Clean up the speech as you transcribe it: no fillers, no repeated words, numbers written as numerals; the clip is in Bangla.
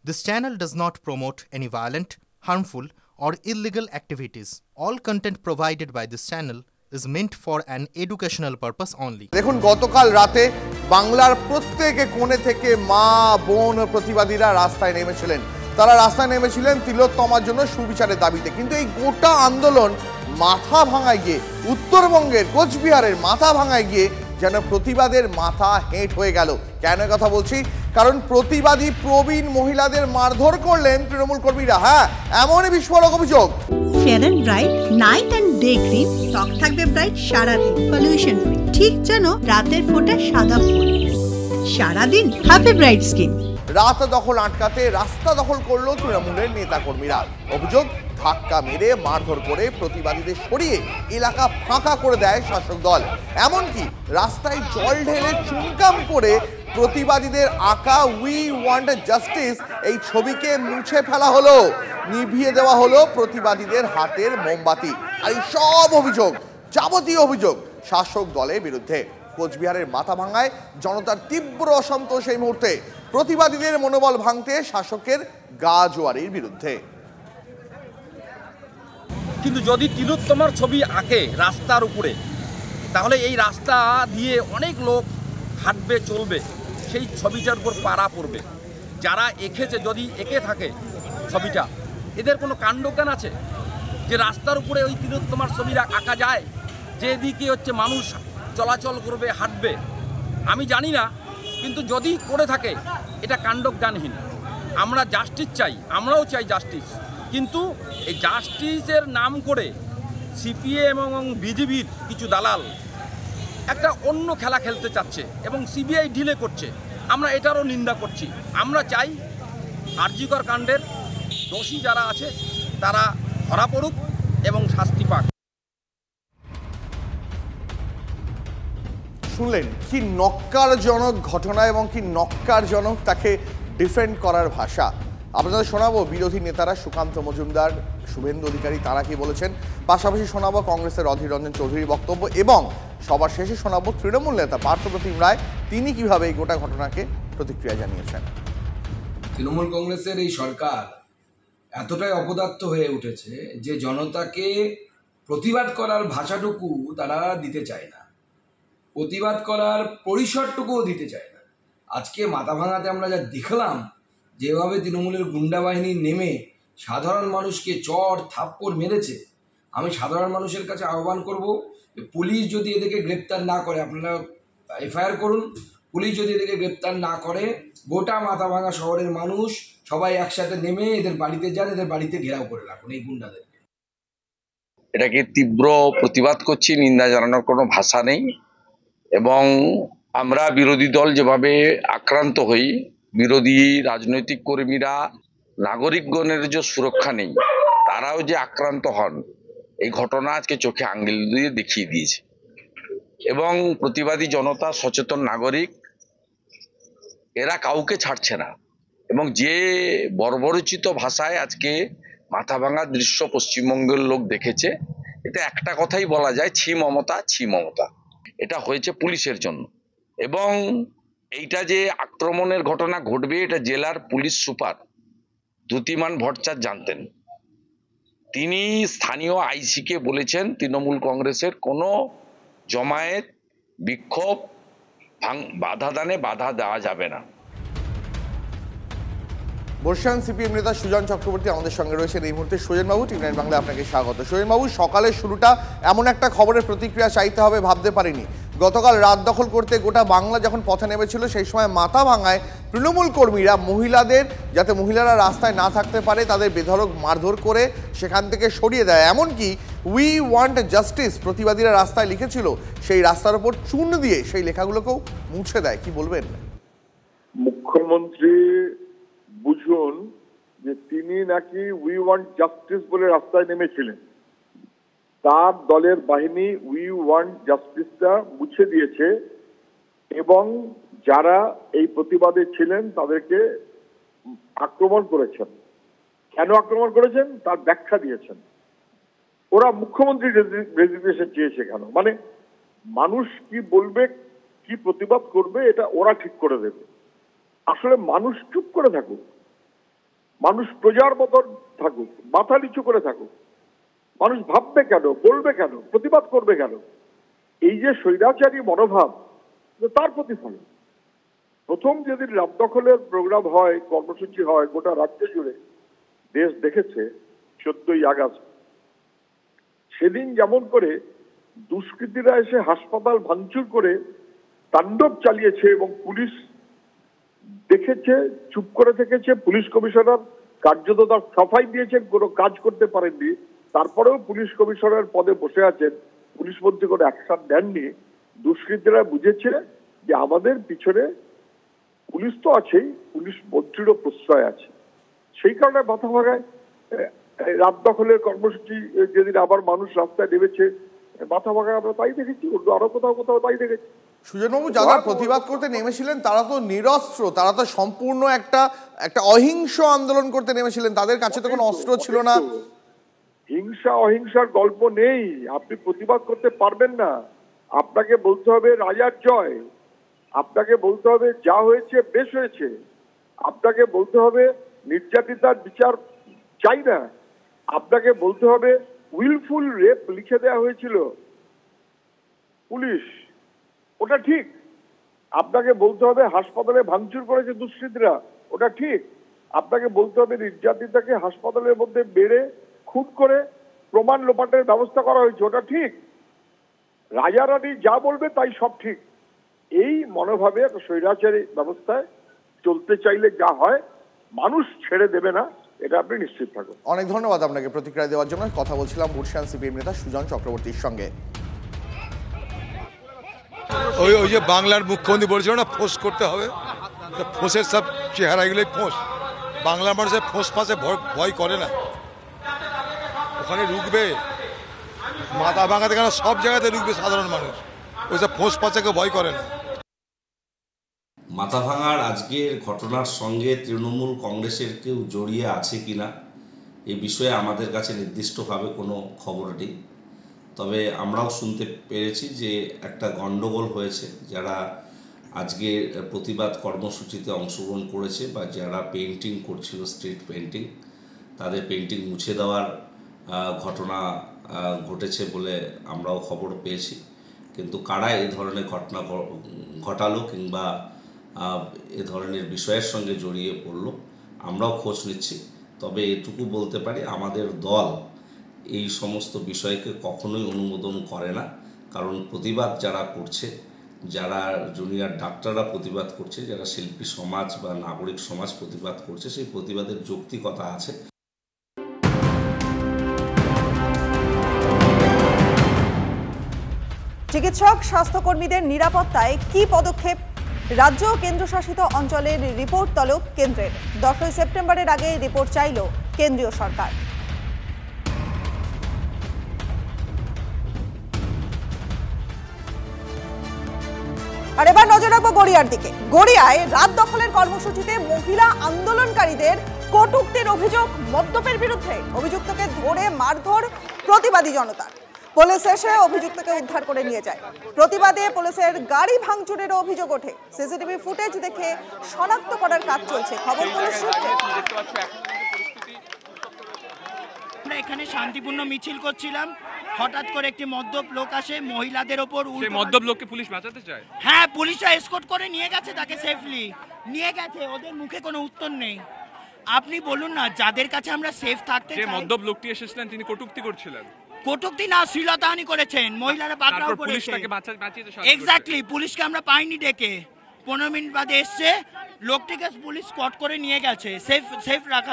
This channel does not promote any violent, harmful, or illegal activities. All content provided by this channel is meant for an educational purpose only. দেখুন গতকাল রাতে বাংলার প্রত্যেক কোণে থেকে মা বোন প্রতিবাদীরা রাস্তায় নেমেছিলেন। তারা রাস্তায় নেমেছিলেন তিলোত্তমার জন্য সুবিচারের দাবিতে। কিন্তু এই গোটা আন্দোলন মাথা ভাঙায় গিয়ে উত্তরবঙ্গের কোচবিহারের মাথা ভাঙায় গিয়ে যেন প্রতিবাদের মাথা হেঁট হয়ে গেল। কেন কথা বলছি? কারণ প্রতিবাদী প্রবীণ মহিলাদের মারধর করলেন তৃণমূল কর্মীরা। হ্যাঁ, এমনই বিস্ফোরক অভিযোগ। Fair and bright night and day cream ত্বক থাকবে ব্রাইট সারাদিন, পলিউশন ফ্রি, ঠিক যেন রাতের ফোঁটা সাদা ফুল। সারাদিন হ্যাপি ব্রাইট স্কিন। রাত দখল আটকাতে রাস্তা দখল করলো তৃণমূলের নেতা কর্মীরা। অভিযোগ, ধাক্কা মেরে মারধর করে প্রতিবাদীদের সরিয়ে এলাকা ফাঁকা করে দেয় শাসক দল। এমনকি রাস্তায় জল ঢেলে চুনকাম করে প্রতিবাদীদের আঁকা উই ওয়ান্ট জাস্টিস এই ছবিকে মুছে ফেলা হলো, নিভিয়ে দেওয়া হলো প্রতিবাদীদের হাতের মোমবাতি। আর এই সব অভিযোগ, যাবতীয় অভিযোগ শাসক দলের বিরুদ্ধে। কোচবিহারের মাথা ভাঙায় জনতার তীব্র অসন্তোষ এই মুহূর্তে। প্রতিবাদীদের মনোবল ভাঙতে শাসকের গা জোয়ারির বিরুদ্ধে। কিন্তু যদি তিলোত্তমার ছবি আঁকে রাস্তার উপরে, তাহলে এই রাস্তা দিয়ে অনেক লোক হাঁটবে, চলবে, সেই ছবিটার উপর পাড়া পড়বে। যারা এঁকেছে, যদি এঁকে থাকে ছবিটা, এদের কোনো কাণ্ডজ্ঞান আছে যে রাস্তার উপরে ওই তিলোত্তমার ছবি আঁকা যায়, যেদিকে হচ্ছে মানুষ চলাচল করবে, হাঁটবে? আমি জানি না, কিন্তু যদি করে থাকে এটা কাণ্ডজ্ঞানহীন। আমরা জাস্টিস চাই, আমরাও চাই জাস্টিস, কিন্তু এই জাস্টিসের নাম করে সিপিএম এবং বিজেপির কিছু দালাল একটা অন্য খেলা খেলতে চাচ্ছে এবং সিবিআই ডিলে করছে। আমরা এটারও নিন্দা করছি। আমরা চাই আরজিকর কাণ্ডের দোষী যারা আছে তারা ধরা পড়ুক এবং শাস্তি পাক। শুনলেন কি নক্কারজনক ঘটনা এবং কি নক্কারজনক তাকে ডিফেন্ড করার ভাষা। আপনাদের শোনাবো বিরোধী নেতারা সুকান্ত মজুমদার, শুভেন্দু অধিকারী তারা কি বলেছেন। পাশাপাশি শোনাবো কংগ্রেসের অধীর রঞ্জন চৌধুরীর বক্তব্য এবং সবার শেষে শোনাবো তৃণমূল নেতা পার্থপ্রতিম রায়, তিনি কিভাবে এই গোটা ঘটনাকে প্রতিক্রিয়া জানিয়েছেন। তৃণমূল কংগ্রেসের এই সরকার এতটাই অপদার্থ হয়ে উঠেছে যে জনতাকে প্রতিবাদ করার ভাষাটুকু তারা দিতে চায় না, প্রতিবাদ করার পরিসরটুকুও দিতে চায় না। আজকে মাথা ভাঙাতে আমরা যা দেখলাম, যেভাবে তৃণমূলের গুন্ডা বাহিনী নেমে সাধারণ মানুষকে চড় থাপ্পড় মেরেছে, আমি সাধারণ মানুষের কাছে আহ্বান করব, পুলিশ যদি এদেরকে গ্রেপ্তার না করে, আপনারা এফআইআর করুন। পুলিশ যদি এদেরকে গ্রেপ্তার না করে, গোটা মাথাভাঙা শহরের মানুষ সবাই একসাথে নেমে এদের বাড়িতে যান, এদের বাড়িতে ঘেরাও করে রাখুন এই গুন্ডাদেরকে। এটাকে তীব্র প্রতিবাদ করছি, নিন্দা জানানোর কোনো ভাষা নেই। এবং আমরা বিরোধী দল যেভাবে আক্রান্ত হই, বিরোধী রাজনৈতিক কর্মীরা, নাগরিকগণের যে সুরক্ষা নেই, তারাও যে আক্রান্ত হন, এই ঘটনা আজকে চোখে আঙ্গুল দিয়ে দেখিয়ে দিয়েছে। এবং প্রতিবাদী জনতা, সচেতন নাগরিক, এরা কাউকে ছাড়ছে না। এবং যে বর্বরচিত ভাষায় আজকে মাথা ভাঙা দৃশ্য পশ্চিমবঙ্গের লোক দেখেছে, এটা একটা কথাই বলা যায়, ছি মমতা, ছি মমতা। এটা হয়েছে পুলিশের জন্য। এবং এইটা যে আক্রমণের ঘটনা ঘটবে, এটা জেলার পুলিশ সুপার দ্যুতিমান ভট্টাচার্য জানতেন। তিনি স্থানীয় আইসিকে বলেছেন তৃণমূল কংগ্রেসের কোনো জমায়েত, বিক্ষোভ, বাধা দানে বাধা দেওয়া যাবে না। বর্ষান সিপিএম নেতা সুজন চক্রবর্তী আমাদের সঙ্গে রয়েছেন এই মুহূর্তে। সুজনবাবু, টিভি9 বাংলায় আপনাকে স্বাগত। সুজনবাবু, সকালের শুরুটা এমন একটা খবরের প্রতিক্রিয়া চাইতে হবে ভাবতে পারিনি। গতকাল রাত দখল করতে গোটা বাংলা যখন পথে নেমেছিল, সেই সময় মাথা ভাঙায় তৃণমূল কর্মীরা মহিলাদের, যাতে মহিলারা রাস্তায় না থাকতে পারে, তাদের বেধড়ক মারধর করে সেখান থেকে সরিয়ে দেয়। এমনকি উই ওয়ান্ট জাস্টিস প্রতিবাদীরা রাস্তায় লিখেছিল, সেই রাস্তার উপর চুন দিয়ে সেই লেখাগুলোকেও মুছে দেয়। কি বলবেন? মুখ্যমন্ত্রী বুঝুন যে তিনি নাকি উই ওয়ান্ট জাস্টিস বলে রাস্তায় নেমেছিলেন, তার দলের বাহিনী উই ওয়ান্ট জাস্টিসটা মুছে দিয়েছে এবং যারা এই প্রতিবাদে ছিলেন তাদেরকে আক্রমণ করেছেন। কেন আক্রমণ করেছেন তার ব্যাখ্যা দিয়েছেন। ওরা মুখ্যমন্ত্রী রেজিগনেশন চেয়েছে কেন? মানে মানুষ কি বলবে, কি প্রতিবাদ করবে, এটা ওরা ঠিক করে দেবে। আসলে মানুষ চুপ করে থাকুক, মানুষ প্রজার মতন থাকুক, মাথা নিচু করে থাকুক। মানুষ ভাববে কেন, বলবে কেন, প্রতিবাদ করবে কেন? এই যে স্বৈরাচারী মনোভাব, তার প্রতিফলন। প্রথম যেদিন রাত দখলের প্রোগ্রাম হয়, কর্মসূচি হয়, গোটা রাজ্য জুড়ে দেশ দেখেছে 14ই আগস্ট। সেদিন যেমন করে দুষ্কৃতীরা এসে হাসপাতাল ভাঙচুর করে তাণ্ডব চালিয়েছে এবং পুলিশ দেখেছে, চুপ করে থেকেছে, পুলিশ কমিশনার কার্যত তার সাফাই দিয়েছেন, কোনো কাজ করতে পারেননি, তারপরেও পুলিশ কমিশনার পদে বসে আছেন, পুলিশ মন্ত্রী কোনো অ্যাকশন দেননি। দুষ্কৃতীরা বুঝেছে যে আমাদের পিছনে পুলিশ তো আছেই, পুলিশ মন্ত্রীরও প্রশ্রয় আছে। সেই কারণে মাথা ভাঙায় রাত দখলের কর্মসূচি যেদিন আবার মানুষ রাস্তায় নেমেছে, মাথা ভাঙায় আমরা তাই দেখেছি, আরো কোথাও কোথাও তাই দেখেছি। সুজনবাবু, যারা প্রতিবাদ করতে নেমেছিলেন তারা তো নিরস্ত্র, তারা তো সম্পূর্ণ একটা অহিংস আন্দোলন করতে নেমেছিলেন, তাদের কাছে তো কোনো অস্ত্র ছিল না। হিংসা অহিংসার গল্প নেই। আপনি প্রতিবাদ করতে পারবেন না, আপনাকে বলতে হবে রাজার জয়, আপনাকে বলতে হবে যা হয়েছে বেশ হয়েছে, আপনাকে বলতে হবে নির্যাতিতার বিচার চাই না, আপনাকে বলতে হবে উইলফুল রেপ লিখে দেওয়া হয়েছিল পুলিশ, ওটা ঠিক। আপনাকে বলতে হবে হাসপাতালে ভাঙচুর করেছে দুষ্কৃতীরা, ওটা ঠিক। আপনাকে বলতে হবে নির্যাতিতাকে হাসপাতালের মধ্যে বেড়ে খুন করে প্রমাণ লোপাটের ব্যবস্থা করা হয়েছে, ওটা ঠিক। রাজা রানী যা বলবে তাই সব ঠিক। এই মনোভাবে একটা স্বৈরাচারী ব্যবস্থায় চলতে চাইলে যা হয়, মানুষ ছেড়ে দেবে না, এটা আপনি নিশ্চিত থাকুন। অনেক ধন্যবাদ আপনাকে প্রতিক্রিয়া দেওয়ার জন্য। কথা বলছিলাম বর্ষিয়ান সিপিএম নেতা সুজন চক্রবর্তীর সঙ্গে। ওই যে বাংলার মুখ্যমন্ত্রী বলেছিল না ফোঁস করতে হবে, ফোঁসের সব চেহারাগুলোই ফোঁস। বাংলার মানুষের ফোঁস ফাঁসে ভয় করে না, ওখানে রুখবে, মাথা ভাঙাতে কেন সব জায়গাতে রুখবে সাধারণ মানুষ, ওইসব ফোঁস ফাঁসে কেউ ভয় করে না। মাথা ভাঙার আজকের ঘটনার সঙ্গে তৃণমূল কংগ্রেসের কেউ জড়িয়ে আছে কিনা এই বিষয়ে আমাদের কাছে নির্দিষ্টভাবে কোনো খবর নেই। তবে আমরাও শুনতে পেরেছি যে একটা গণ্ডগোল হয়েছে, যারা আজকে প্রতিবাদ কর্মসূচিতে অংশগ্রহণ করেছে বা যারা পেইন্টিং করছিল, স্ট্রিট পেইন্টিং, তাদের পেইন্টিং মুছে দেওয়ার ঘটনা ঘটেছে বলে আমরাও খবর পেয়েছি। কিন্তু কারা এই ধরনের ঘটনা ঘটালো কিংবা এ ধরনের বিষয়ের সঙ্গে জড়িয়ে পড়লো আমরাও খোঁজ নিচ্ছি। তবে এটুকু বলতে পারি, আমাদের দল এই সমস্ত বিষয়কে কখনোই অনুমোদন করে না। কারণ প্রতিবাদ যারা করছে, যারা জুনিয়র ডাক্তাররা প্রতিবাদ করছে, যারা শিল্পী সমাজ বা নাগরিক সমাজ প্রতিবাদ করছে, সেই প্রতিবাদের যৌক্তিকতা আছে। চিকিৎসক স্বাস্থ্যকর্মীদের নিরাপত্তায় কি পদক্ষেপ? রাজ্য ও কেন্দ্রশাসিত অঞ্চলের রিপোর্ট তলব কেন্দ্রের। 10ই সেপ্টেম্বরের আগে রিপোর্ট চাইল কেন্দ্রীয় সরকার। আর এবার নজর রাখবো গড়িয়ার দিকে। গড়িয়ায় রাত দখলের কর্মসূচিতে মহিলা আন্দোলনকারীদের কটূক্তির অভিযোগ মদ্যপের বিরুদ্ধে। অভিযুক্তকে ধরে মারধর প্রতিবাদী জনতার। পুলিশ এসে অভিযুক্তকে উদ্ধার করে নিয়ে যায়। প্রতিবাদে পুলিশের গাড়ি ভাঙচুরের অভিযোগ ওঠে। সিসিটিভি ফুটেজ দেখে শনাক্ত করার কাজ চলছে। খবর পুলিশ সূত্রে। আমরা এখানে শান্তিপূর্ণ মিছিল করছিলাম, হঠাৎ করে একটি মদ্যপ লোক আসে, মহিলাদের ওপর। সেই মদ্যপ লোককে পুলিশ বাঁচাতে চায়? হ্যাঁ, পুলিশরা এসকর্ট করে নিয়ে গেছে, তাকে সেফলি নিয়ে গেছে। ওদের মুখে কোনো উত্তর নেই। আপনি বলুন না, যাদের কাছে আমরা সেফ থাকতে চাই। যে মদ্যপ লোকটি এসেছিলেন তিনি কটূক্তি করছিলেন। কটূক্তি না, শ্লীলতাহানি করেছেন, মহিলারা পাকড়াও করেছে। এক্স্যাক্টলি, পুলিশকে আমরা পাইনি ডেকে। 15 মিনিট বাদে এসছে, লোকটিকে পুলিশ স্পট করে নিয়ে গেছে, সেফ রাখা।